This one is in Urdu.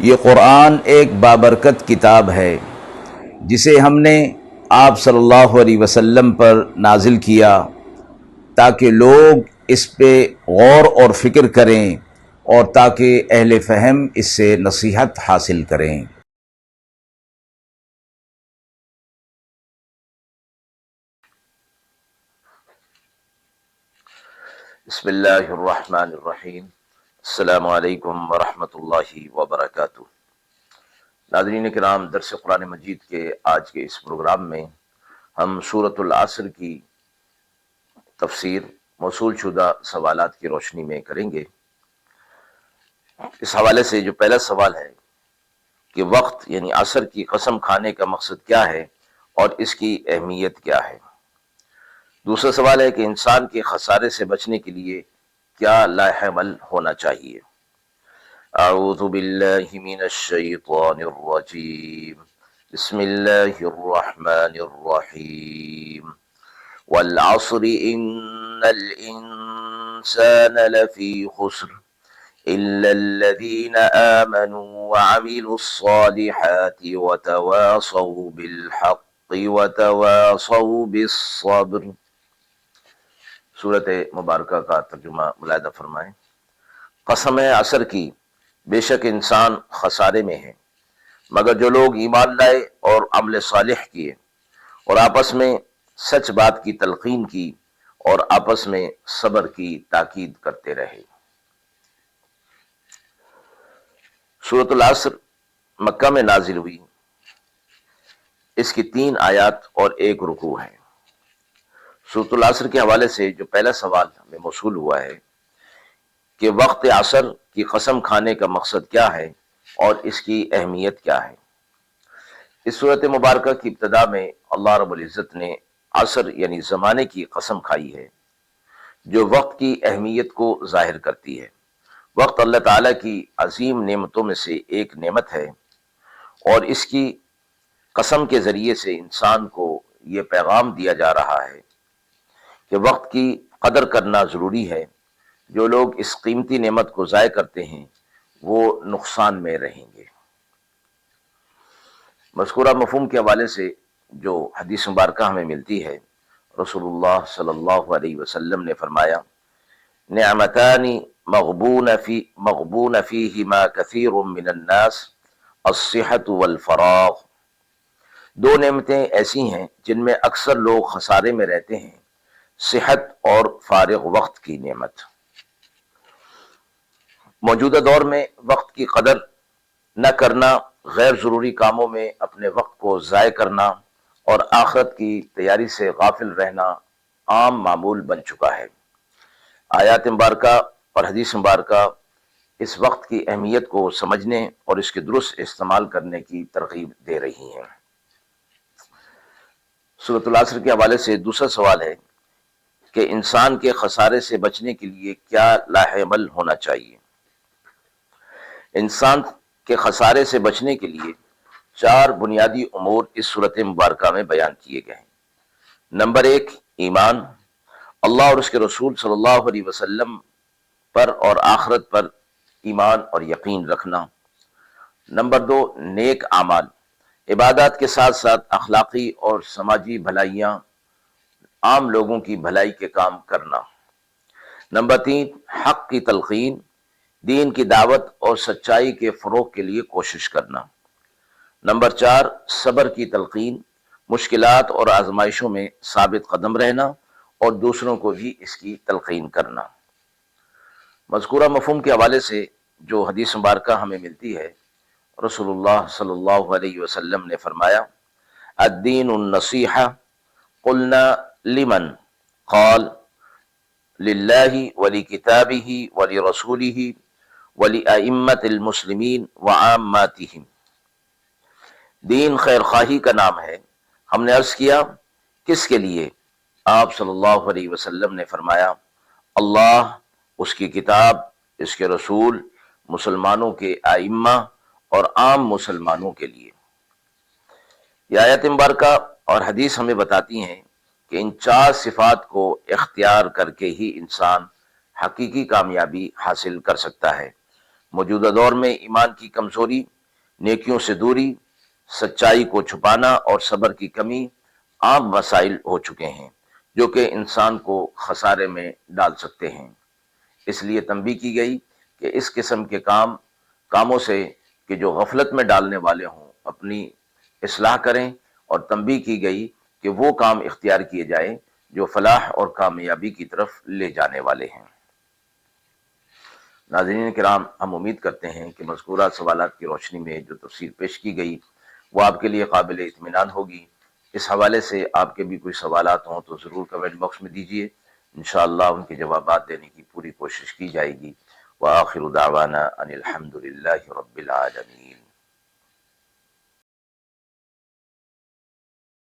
یہ قرآن ایک بابرکت کتاب ہے جسے ہم نے آپ صلی اللہ علیہ وسلم پر نازل کیا تاکہ لوگ اس پہ غور اور فکر کریں اور تاکہ اہل فہم اس سے نصیحت حاصل کریں۔ بسم اللہ الرحمن الرحیم۔ السلام علیکم ورحمۃ اللہ وبرکاتہ۔ ناظرین کرام، درس قرآن مجید کے آج کے اس پروگرام میں ہم سورۃ العصر کی تفسیر موصول شدہ سوالات کی روشنی میں کریں گے۔ اس حوالے سے جو پہلا سوال ہے کہ وقت یعنی عصر کی قسم کھانے کا مقصد کیا ہے اور اس کی اہمیت کیا ہے۔ دوسرا سوال ہے کہ انسان کے خسارے سے بچنے کے لیے کیا لاحق عمل ہونا چاہیے۔ اعوذ باللہ من الشیطان الرجیم، بسم اللہ الرحمن الرحیم۔ والعصر ان الانسان لفی خسر الا الذین آمنوا وعملوا الصالحات وتواصوا بالحق وتواصوا بالصبر۔ سورت مبارکہ کا ترجمہ ملاحظہ فرمائیں۔ قسم ہے عصر کی، بے شک انسان خسارے میں ہے مگر جو لوگ ایمان لائے اور عمل صالح کیے اور آپس میں سچ بات کی تلقین کی اور آپس میں صبر کی تاکید کرتے رہے۔ سورۃ العصر مکہ میں نازل ہوئی۔ اس کی 3 آیات اور 1 رکوع ہے۔ سورۃ العصر کے حوالے سے جو پہلا سوال ہمیں موصول ہوا ہے کہ وقت عصر کی قسم کھانے کا مقصد کیا ہے اور اس کی اہمیت کیا ہے۔ اس سورت مبارکہ کی ابتدا میں اللہ رب العزت نے عصر یعنی زمانے کی قسم کھائی ہے جو وقت کی اہمیت کو ظاہر کرتی ہے۔ وقت اللہ تعالیٰ کی عظیم نعمتوں میں سے ایک نعمت ہے اور اس کی قسم کے ذریعے سے انسان کو یہ پیغام دیا جا رہا ہے کہ وقت کی قدر کرنا ضروری ہے۔ جو لوگ اس قیمتی نعمت کو ضائع کرتے ہیں وہ نقصان میں رہیں گے۔ مذکورہ مفہوم کے حوالے سے جو حدیث مبارکہ ہمیں ملتی ہے، رسول اللہ صلی اللہ علیہ وسلم نے فرمایا، نعمتان مغبون فیہما کثیر من الناس الصحۃ والفراغ۔ 2 نعمتیں ایسی ہیں جن میں اکثر لوگ خسارے میں رہتے ہیں، صحت اور فارغ وقت کی نعمت۔ موجودہ دور میں وقت کی قدر نہ کرنا، غیر ضروری کاموں میں اپنے وقت کو ضائع کرنا اور آخرت کی تیاری سے غافل رہنا عام معمول بن چکا ہے۔ آیات مبارکہ اور حدیث مبارکہ اس وقت کی اہمیت کو سمجھنے اور اس کے درست استعمال کرنے کی ترغیب دے رہی ہیں۔ سورۃ العصر کے حوالے سے دوسرا سوال ہے کہ انسان کے خسارے سے بچنے کے لیے کیا لاحق عمل ہونا چاہیے۔ انسان کے خسارے سے بچنے کے لیے 4 بنیادی امور اس سورت مبارکہ میں بیان کیے گئے ہیں۔ نمبر 1، ایمان، اللہ اور اس کے رسول صلی اللہ علیہ وسلم پر اور آخرت پر ایمان اور یقین رکھنا۔ نمبر 2، نیک اعمال، عبادات کے ساتھ ساتھ اخلاقی اور سماجی بھلائیاں، عام لوگوں کی بھلائی کے کام کرنا۔ نمبر 3، حق کی تلقین، دین کی دعوت اور سچائی کے فروغ کے لیے کوشش کرنا۔ نمبر 4، صبر کی تلقین، مشکلات اور آزمائشوں میں ثابت قدم رہنا اور دوسروں کو بھی اس کی تلقین کرنا۔ مذکورہ مفہوم کے حوالے سے جو حدیث مبارکہ ہمیں ملتی ہے، رسول اللہ صلی اللہ علیہ وسلم نے فرمایا، الدین النصیحہ، قلنا لمن، قال للہ ولکتابہ ولرسولہ ولأئمۃ المسلمین وعاماتہم۔ دین خیر خواہی کا نام ہے۔ ہم نے عرض کیا کس کے لیے؟ آپ صلی اللہ علیہ وسلم نے فرمایا، اللہ، اس کی کتاب، اس کے رسول، مسلمانوں کے ائمہ اور عام مسلمانوں کے لیے۔ یہ آیت مبارکہ اور حدیث ہمیں بتاتی ہیں کہ ان 4 صفات کو اختیار کر کے ہی انسان حقیقی کامیابی حاصل کر سکتا ہے۔ موجودہ دور میں ایمان کی کمزوری، نیکیوں سے دوری، سچائی کو چھپانا اور صبر کی کمی عام مسائل ہو چکے ہیں جو کہ انسان کو خسارے میں ڈال سکتے ہیں۔ اس لیے تنبیہ کی گئی کہ اس قسم کے کاموں سے کہ جو غفلت میں ڈالنے والے ہوں اپنی اصلاح کریں، اور تنبیہ کی گئی کہ وہ کام اختیار کیے جائیں جو فلاح اور کامیابی کی طرف لے جانے والے ہیں۔ ناظرین کرام، ہم امید کرتے ہیں کہ مذکورہ سوالات کی روشنی میں جو تفصیل پیش کی گئی وہ آپ کے لیے قابل اطمینان ہوگی۔ اس حوالے سے آپ کے بھی کوئی سوالات ہوں تو ضرور کمنٹ باکس میں دیجیے، انشاءاللہ ان کے جوابات دینے کی پوری کوشش کی جائے گی۔ وآخر دعوانا ان الحمد للہ رب العالمین۔